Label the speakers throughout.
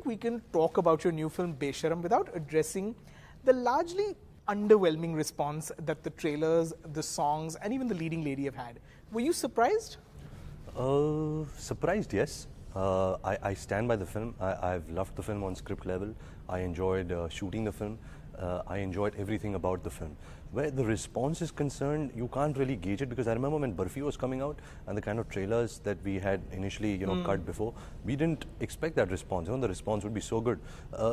Speaker 1: think we can talk about your new film Besharam without addressing the largely underwhelming response that the trailers, the songs, and even the leading lady have had. Were you surprised?
Speaker 2: Surprised, yes. I stand by the film. I've loved the film on script level. I enjoyed shooting the film. I enjoyed everything about the film. Where the response is concerned, you can't really gauge it, because I remember when Barfi was coming out and the kind of trailers that we had initially, cut before, we didn't expect that response. The response would be so good.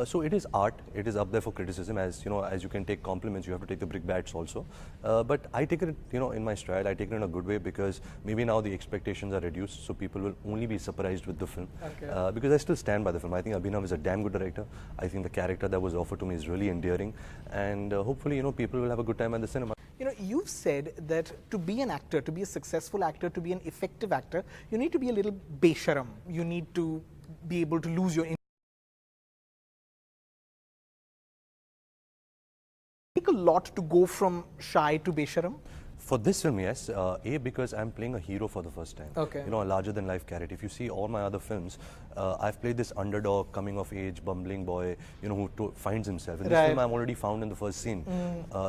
Speaker 2: So it is art. It is up there for criticism. As you can take compliments, you have to take the brick bats also. But I take it, in my stride. I take it in a good way, because maybe now the expectations are reduced, so people will only be surprised with the film. Okay. Because I still stand by the film. I think Abhinav is a damn good director. I think the character that was offered to me is really endearing, and hopefully, people will have a good time at the cinema.
Speaker 1: You've said that to be an actor, to be a successful actor, to be an effective actor, you need to be a little besharam. You need to be able to lose your take a lot to go from shy to besharam?
Speaker 2: For this film, yes. Because I'm playing a hero for the first time.
Speaker 1: Okay.
Speaker 2: A larger-than-life character. If you see all my other films, I've played this underdog, coming-of-age, bumbling boy, who finds himself. In this film, I'm already found in the first scene.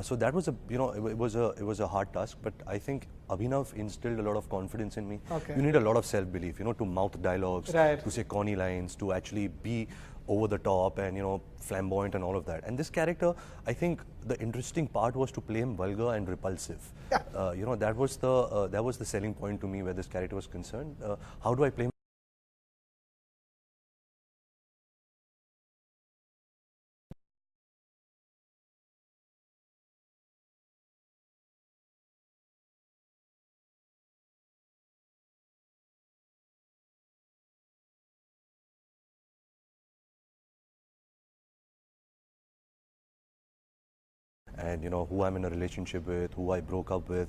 Speaker 2: So that was it was a hard task. But I think Abhinav instilled a lot of confidence in me.
Speaker 1: Okay.
Speaker 2: You need a lot of self-belief, to mouth dialogues, to say corny lines, to actually be over the top and flamboyant and all of that. And this character, I think the interesting part was to play him vulgar and repulsive. That was the selling point to me where this character was concerned. How do I play him? And who I'm in a relationship with, who I broke up with.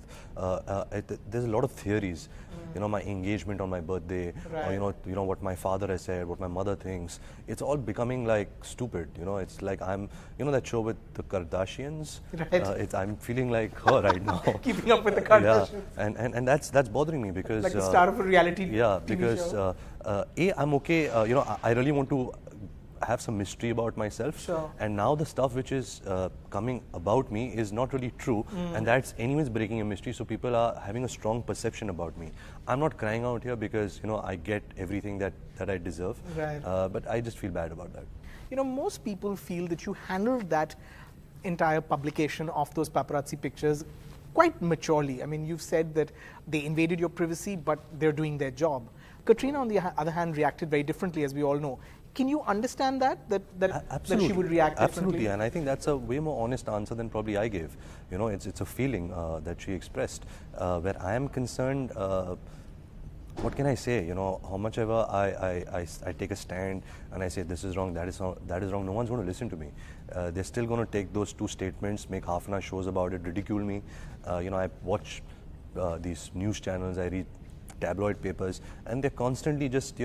Speaker 2: There's a lot of theories. My engagement on my birthday,
Speaker 1: right.
Speaker 2: or what my father has said, what my mother thinks. It's all becoming like stupid. It's like I'm, that show with the Kardashians.
Speaker 1: Right.
Speaker 2: I'm feeling like her right now.
Speaker 1: Keeping up with the Kardashians.
Speaker 2: Yeah, and that's bothering me, because
Speaker 1: like the star of a reality.
Speaker 2: Yeah,
Speaker 1: TV
Speaker 2: because
Speaker 1: show.
Speaker 2: I'm okay. I really want to have some mystery about myself.
Speaker 1: Sure.
Speaker 2: And now the stuff which is coming about me is not really true, and that's anyways breaking a mystery, so people are having a strong perception about me. I'm not crying out here because I get everything that I deserve.
Speaker 1: Right.
Speaker 2: But I just feel bad about that.
Speaker 1: Most people feel that you handled that entire publication of those paparazzi pictures quite maturely. I mean, you've said that they invaded your privacy, but they're doing their job. Katrina, on the other hand, reacted very differently, as we all know. Can you understand that she would react differently?
Speaker 2: Absolutely, and I think that's a way more honest answer than probably I gave. It's a feeling that she expressed. Where I am concerned, what can I say? How much ever I take a stand and I say this is wrong, that is wrong, no one's going to listen to me. They're still going to take those two statements, make half-an-hour shows about it, ridicule me. I watch these news channels, I read tabloid papers, and they're constantly just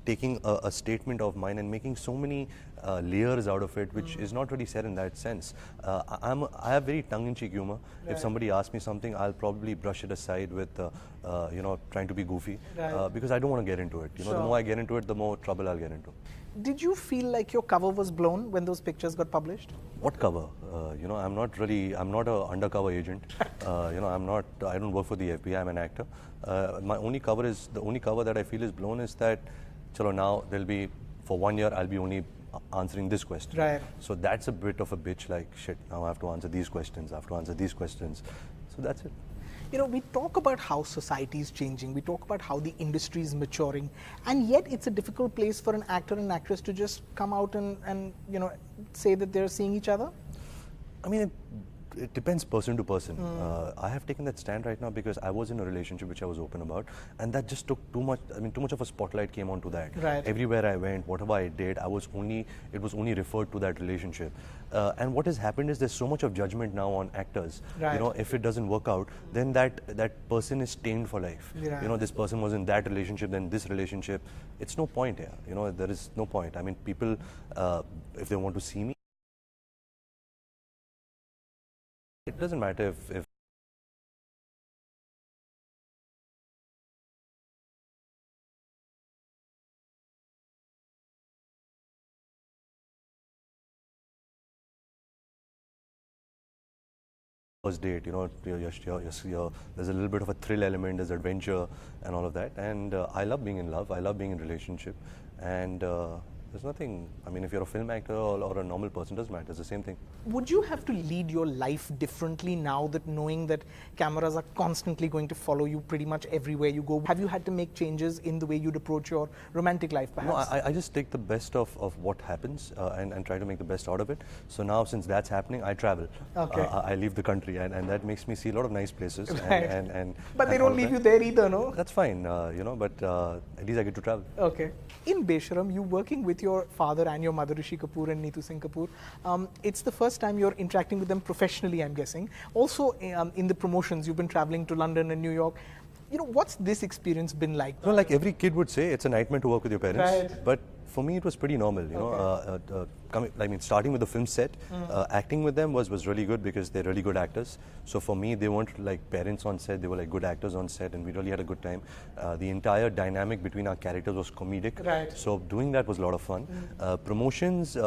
Speaker 2: taking a statement of mine and making so many layers out of it, which is not really said in that sense. I have very tongue-in-cheek humor. Right. If somebody asks me something, I'll probably brush it aside with, trying to be goofy, right. Because I don't want to get into it.
Speaker 1: Sure.
Speaker 2: The more I get into it, the more trouble I'll get into.
Speaker 1: Did you feel like your cover was blown when those pictures got published?
Speaker 2: What cover? I'm not an undercover agent. I don't work for the FBI. I'm an actor. The only cover that I feel is blown is that, now there'll be, for 1 year, I'll be only answering this question.
Speaker 1: Right.
Speaker 2: So that's a bit of a bitch, like, shit, now I have to answer these questions, So that's it.
Speaker 1: We talk about how society is changing, we talk about how the industry is maturing, and yet it's a difficult place for an actor and actress to just come out and say that they're seeing each other?
Speaker 2: I mean, it depends person to person. I have taken that stand right now because I was in a relationship which I was open about, and that just took too much of a spotlight came onto that.
Speaker 1: Right.
Speaker 2: Everywhere I went, whatever I did, it was only referred to that relationship. And what has happened is there's so much of judgment now on actors.
Speaker 1: Right.
Speaker 2: If it doesn't work out, then that person is stained for life.
Speaker 1: Right.
Speaker 2: This person was in that relationship, then this relationship. It's no point here. There is no point. I mean, people, if they want to see me, it doesn't matter if first date, you know, there's a little bit of a thrill element, there's adventure and all of that. And I love being in love, I love being in a relationship. And there's nothing, I mean, if you're a film actor or a normal person, it doesn't matter, it's the same thing.
Speaker 1: Would you have to lead your life differently now that knowing that cameras are constantly going to follow you pretty much everywhere you go? Have you had to make changes in the way you'd approach your romantic life, perhaps?
Speaker 2: No, I just take the best of what happens and try to make the best out of it. So now, since that's happening, I travel.
Speaker 1: Okay.
Speaker 2: I leave the country, and that makes me see a lot of nice places.
Speaker 1: Right. But they don't leave you there either, no?
Speaker 2: That's fine, you know, but at least I get to travel.
Speaker 1: Okay. In Besharam, you working with your father and your mother, Rishi Kapoor and Neetu Singh Kapoor. It's the first time you're interacting with them professionally, I'm guessing. Also, in the promotions, you've been traveling to London and New York. You know, what's this experience been like?
Speaker 2: You know, like every kid would say, it's a nightmare to work with your parents.
Speaker 1: Right.
Speaker 2: But for me, it was pretty normal. You know, starting with the film set, acting with them was really good because they're really good actors. So for me, they weren't like parents on set; they were like good actors on set, and we really had a good time. The entire dynamic between our characters was comedic.
Speaker 1: Right.
Speaker 2: So doing that was a lot of fun. Promotions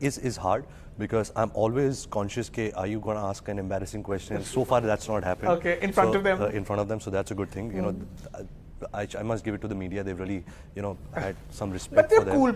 Speaker 2: is hard because I'm always conscious, are you going to ask an embarrassing question? So far, that's not happened.
Speaker 1: Okay, in front of them.
Speaker 2: In front of them, so that's a good thing. You know, I must give it to the media. They've really, you know, had some respect
Speaker 1: But they're
Speaker 2: for them.
Speaker 1: cool